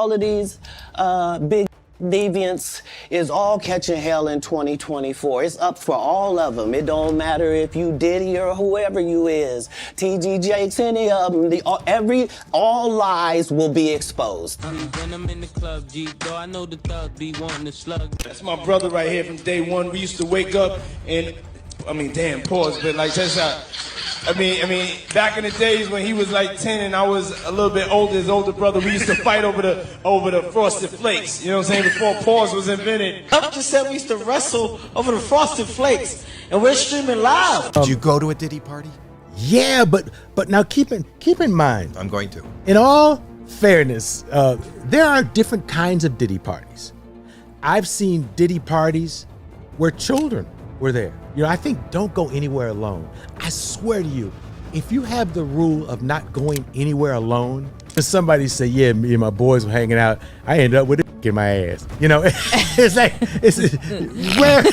all of these big deviants is all catching hell in 2024. It's up for all of them. It don't matter if you Diddy or whoever you is, TG Jakes, any of them. All lies will be exposed. When I'm in the club, G, though I know the thugs be wanting to slug. That's my brother right here from day one. We used to wake up and, damn, pause, but like that's how. Back in the days when he was like 10 and I was a little bit older, his older brother, we used to fight over the Frosted Flakes. You know what I'm saying? Before pause was invented. Up just said we used to wrestle over the Frosted Flakes, and we're streaming live. Did you go to a Diddy party? Yeah, but now keep in mind. I'm going to. In all fairness, there are different kinds of Diddy parties. I've seen Diddy parties where children were there. You know, I think don't go anywhere alone. I swear to you, if you have the rule of not going anywhere alone, if somebody say, yeah, me and my boys were hanging out, I end up with a in my ass. You know, it's like, where...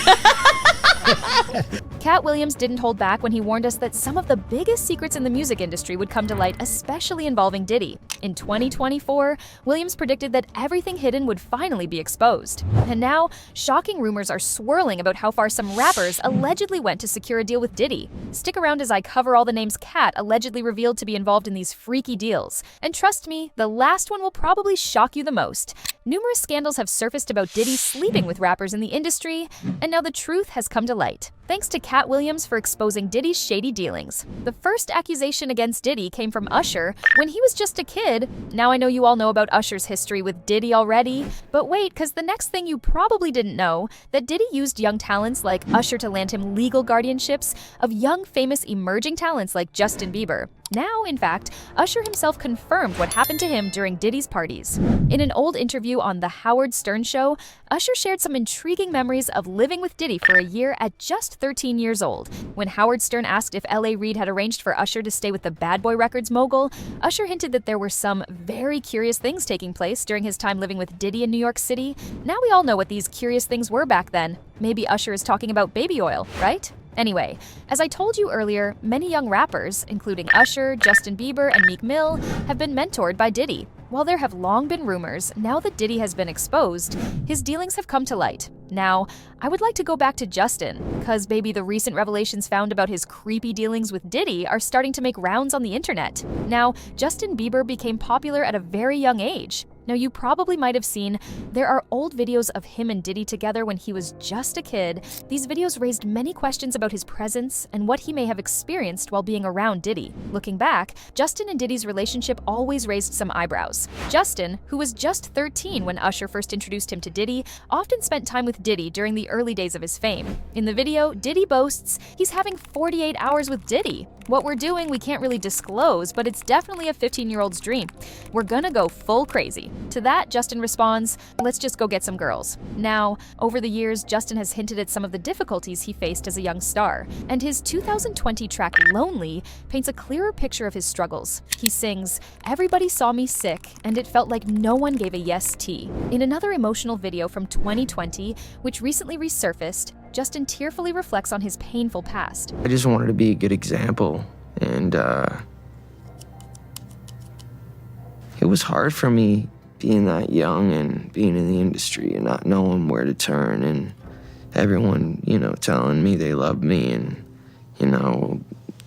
Katt Williams didn't hold back when he warned us that some of the biggest secrets in the music industry would come to light, especially involving Diddy. In 2024, Williams predicted that everything hidden would finally be exposed. And now, shocking rumors are swirling about how far some rappers allegedly went to secure a deal with Diddy. Stick around as I cover all the names Katt allegedly revealed to be involved in these freaky deals. And trust me, the last one will probably shock you the most. Numerous scandals have surfaced about Diddy sleeping with rappers in the industry, and now the truth has come to light. Thanks to Katt Williams for exposing Diddy's shady dealings. The first accusation against Diddy came from Usher when he was just a kid. Now I know you all know about Usher's history with Diddy already, but wait, because the next thing you probably didn't know, that Diddy used young talents like Usher to land him legal guardianships of young, famous, emerging talents like Justin Bieber. Now, in fact, Usher himself confirmed what happened to him during Diddy's parties. In an old interview on The Howard Stern Show, Usher shared some intriguing memories of living with Diddy for a year at just 13 years old. When Howard Stern asked if L.A. Reid had arranged for Usher to stay with the Bad Boy Records mogul, Usher hinted that there were some very curious things taking place during his time living with Diddy in New York City. Now we all know what these curious things were back then. Maybe Usher is talking about baby oil, right? Anyway, as I told you earlier, many young rappers, including Usher, Justin Bieber, and Meek Mill, have been mentored by Diddy. While there have long been rumors, now that Diddy has been exposed, his dealings have come to light. Now, I would like to go back to Justin, because baby, the recent revelations found about his creepy dealings with Diddy are starting to make rounds on the internet. Now, Justin Bieber became popular at a very young age. Now, you probably might have seen there are old videos of him and Diddy together when he was just a kid. These videos raised many questions about his presence and what he may have experienced while being around Diddy. Looking back, Justin and Diddy's relationship always raised some eyebrows. Justin, who was just 13 when Usher first introduced him to Diddy, often spent time with Diddy during the early days of his fame. In the video, Diddy boasts he's having 48 hours with Diddy. What we're doing we can't really disclose, but it's definitely a 15-year-old's dream. We're gonna go full crazy. To that, Justin responds, let's just go get some girls. Now, over the years, Justin has hinted at some of the difficulties he faced as a young star, and his 2020 track Lonely paints a clearer picture of his struggles. He sings, everybody saw me sick, and it felt like no one gave a yes tea. In another emotional video from 2020, which recently resurfaced, Justin tearfully reflects on his painful past. I just wanted to be a good example, and it was hard for me being that young and being in the industry and not knowing where to turn, and everyone, telling me they loved me and,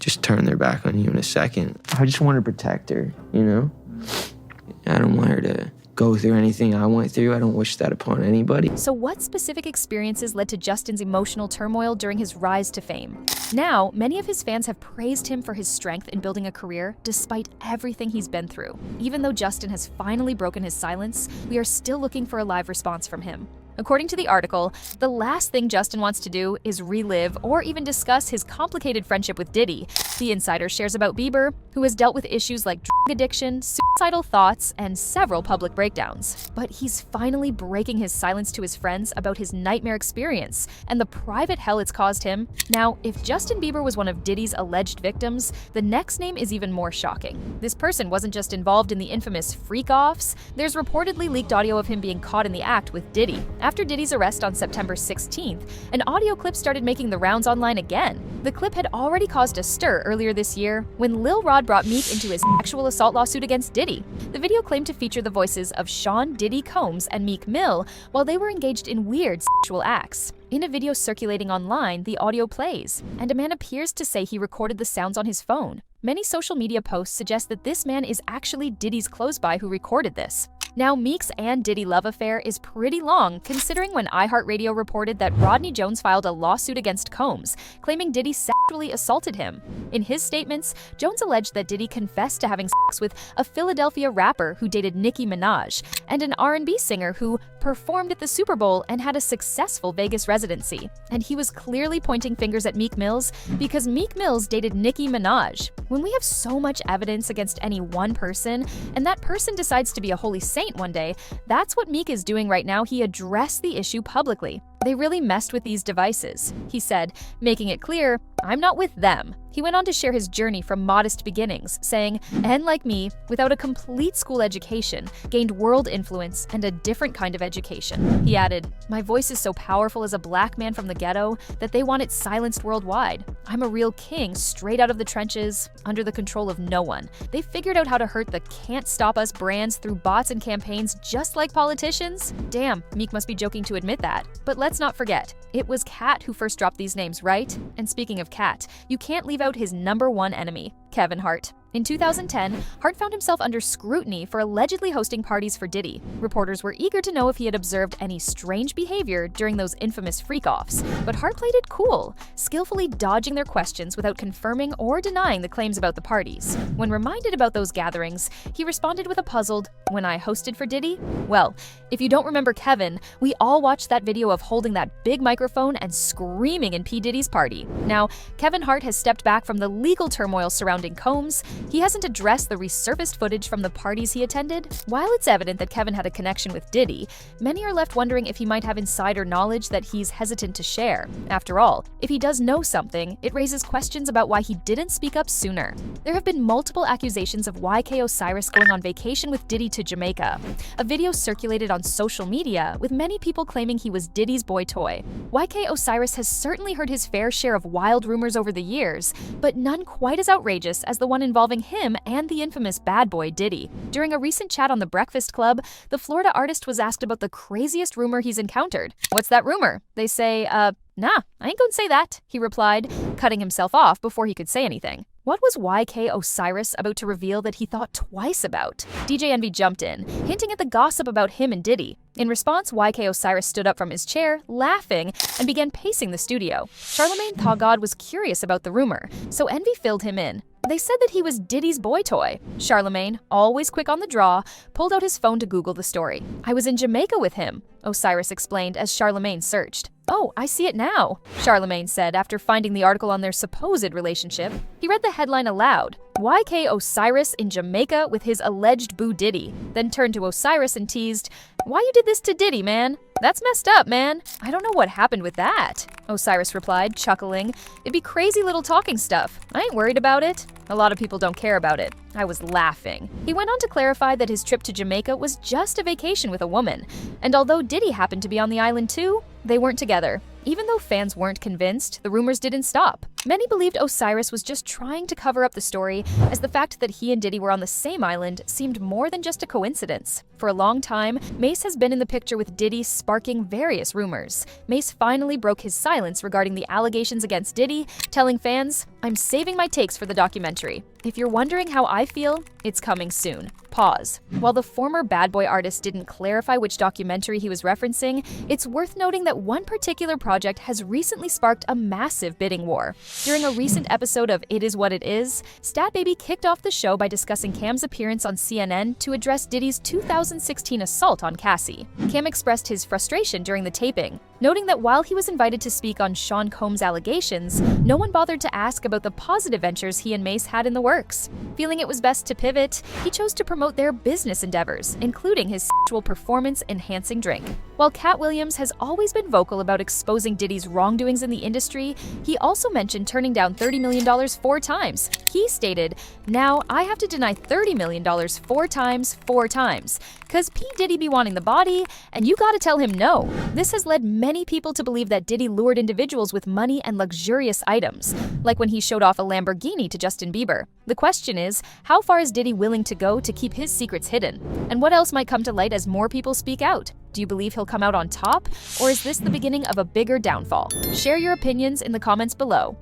just turn their back on you in a second. I just want to protect her, I don't want her to go through anything I went through. I don't wish that upon anybody. So what specific experiences led to Justin's emotional turmoil during his rise to fame? Now, many of his fans have praised him for his strength in building a career despite everything he's been through. Even though Justin has finally broken his silence, we are still looking for a live response from him. According to the article, the last thing Justin wants to do is relive or even discuss his complicated friendship with Diddy. The insider shares about Bieber, who has dealt with issues like drug addiction, suicidal thoughts, and several public breakdowns. But he's finally breaking his silence to his friends about his nightmare experience and the private hell it's caused him. Now, if Justin Bieber was one of Diddy's alleged victims, the next name is even more shocking. This person wasn't just involved in the infamous freak-offs. There's reportedly leaked audio of him being caught in the act with Diddy. After Diddy's arrest on September 16th, an audio clip started making the rounds online again. The clip had already caused a stir earlier this year when Lil Rod brought Meek into his sexual assault lawsuit against Diddy. The video claimed to feature the voices of Sean Diddy Combs and Meek Mill while they were engaged in weird sexual acts. In a video circulating online, the audio plays, and a man appears to say he recorded the sounds on his phone. Many social media posts suggest that this man is actually Diddy's close-by who recorded this. Now, Meek's and Diddy love affair is pretty long, considering when iHeartRadio reported that Rodney Jones filed a lawsuit against Combs, claiming Diddy sexually assaulted him. In his statements, Jones alleged that Diddy confessed to having sex with a Philadelphia rapper who dated Nicki Minaj, and an R&B singer who performed at the Super Bowl and had a successful Vegas residency. And he was clearly pointing fingers at Meek Mills because Meek Mills dated Nicki Minaj. When we have so much evidence against any one person, and that person decides to be a holy saint one day, that's what Meek is doing right now. He addressed the issue publicly. They really messed with these devices, he said, making it clear, "I'm not with them." He went on to share his journey from modest beginnings, saying, "And like me, without a complete school education, gained world influence and a different kind of education." He added, "My voice is so powerful as a black man from the ghetto that they want it silenced worldwide. I'm a real king straight out of the trenches, under the control of no one. They figured out how to hurt the can't stop us brands through bots and campaigns just like politicians." Damn, Meek must be joking to admit that. But let's not forget, it was Katt who first dropped these names, right? And speaking of Katt, you can't leave out his #1 enemy, Kevin Hart. In 2010, Hart found himself under scrutiny for allegedly hosting parties for Diddy. Reporters were eager to know if he had observed any strange behavior during those infamous freak-offs, but Hart played it cool, skillfully dodging their questions without confirming or denying the claims about the parties. When reminded about those gatherings, he responded with a puzzled, "When I hosted for Diddy?" Well, if you don't remember Kevin, we all watched that video of holding that big microphone and screaming in P. Diddy's party. Now, Kevin Hart has stepped back from the legal turmoil surrounding Combs. He hasn't addressed the resurfaced footage from the parties he attended. While it's evident that Kevin had a connection with Diddy, many are left wondering if he might have insider knowledge that he's hesitant to share. After all, if he does know something, it raises questions about why he didn't speak up sooner. There have been multiple accusations of YK Osiris going on vacation with Diddy to Jamaica. A video circulated on social media, with many people claiming he was Diddy's boy toy. YK Osiris has certainly heard his fair share of wild rumors over the years, but none quite as outrageous as the one involving him and the infamous bad boy Diddy. During a recent chat on The Breakfast Club, the Florida artist was asked about the craziest rumor he's encountered. "What's that rumor?" They say, "Nah, I ain't gonna say that," he replied, cutting himself off before he could say anything. What was YK Osiris about to reveal that he thought twice about? DJ Envy jumped in, hinting at the gossip about him and Diddy. In response, YK Osiris stood up from his chair, laughing, and began pacing the studio. Charlamagne Tha God was curious about the rumor, so Envy filled him in. They said that he was Diddy's boy toy. Charlamagne, always quick on the draw, pulled out his phone to Google the story. "I was in Jamaica with him," Osiris explained as Charlamagne searched. "Oh, I see it now," Charlamagne said after finding the article on their supposed relationship. He read the headline aloud, "YK Osiris in Jamaica with his alleged boo Diddy," then turned to Osiris and teased, "Why you did this to Diddy, man? That's messed up, man. I don't know what happened with that," Osiris replied, chuckling. "It'd be crazy little talking stuff. I ain't worried about it. A lot of people don't care about it. I was laughing." He went on to clarify that his trip to Jamaica was just a vacation with a woman, and although Diddy happened to be on the island too, they weren't together. Even though fans weren't convinced, the rumors didn't stop. Many believed Osiris was just trying to cover up the story, as the fact that he and Diddy were on the same island seemed more than just a coincidence. For a long time, Mase has been in the picture with Diddy, sparking various rumors. Mase finally broke his silence regarding the allegations against Diddy, telling fans, "I'm saving my takes for the documentary. If you're wondering how I feel, it's coming soon. Pause." While the former bad boy artist didn't clarify which documentary he was referencing, it's worth noting that one particular project has recently sparked a massive bidding war. During a recent episode of It Is What It Is, Stat Baby kicked off the show by discussing Cam's appearance on CNN to address Diddy's 2016 assault on Cassie. Cam expressed his frustration during the taping, noting that while he was invited to speak on Sean Combs' allegations, no one bothered to ask about the positive ventures he and Mase had in the works. Feeling it was best to pivot, he chose to promote their business endeavors, including his sexual performance-enhancing drink. While Katt Williams has always been vocal about exposing Diddy's wrongdoings in the industry, he also mentioned turning down $30 million 4 times. He stated, "Now I have to deny $30 million 4 times, 4 times. Cause P. Diddy be wanting the body, and you gotta tell him no." This has led many people to believe that Diddy lured individuals with money and luxurious items, like when he showed off a Lamborghini to Justin Bieber. The question is, how far is Diddy willing to go to keep his secrets hidden? And what else might come to light as more people speak out? Do you believe he'll come out on top? Or is this the beginning of a bigger downfall? Share your opinions in the comments below.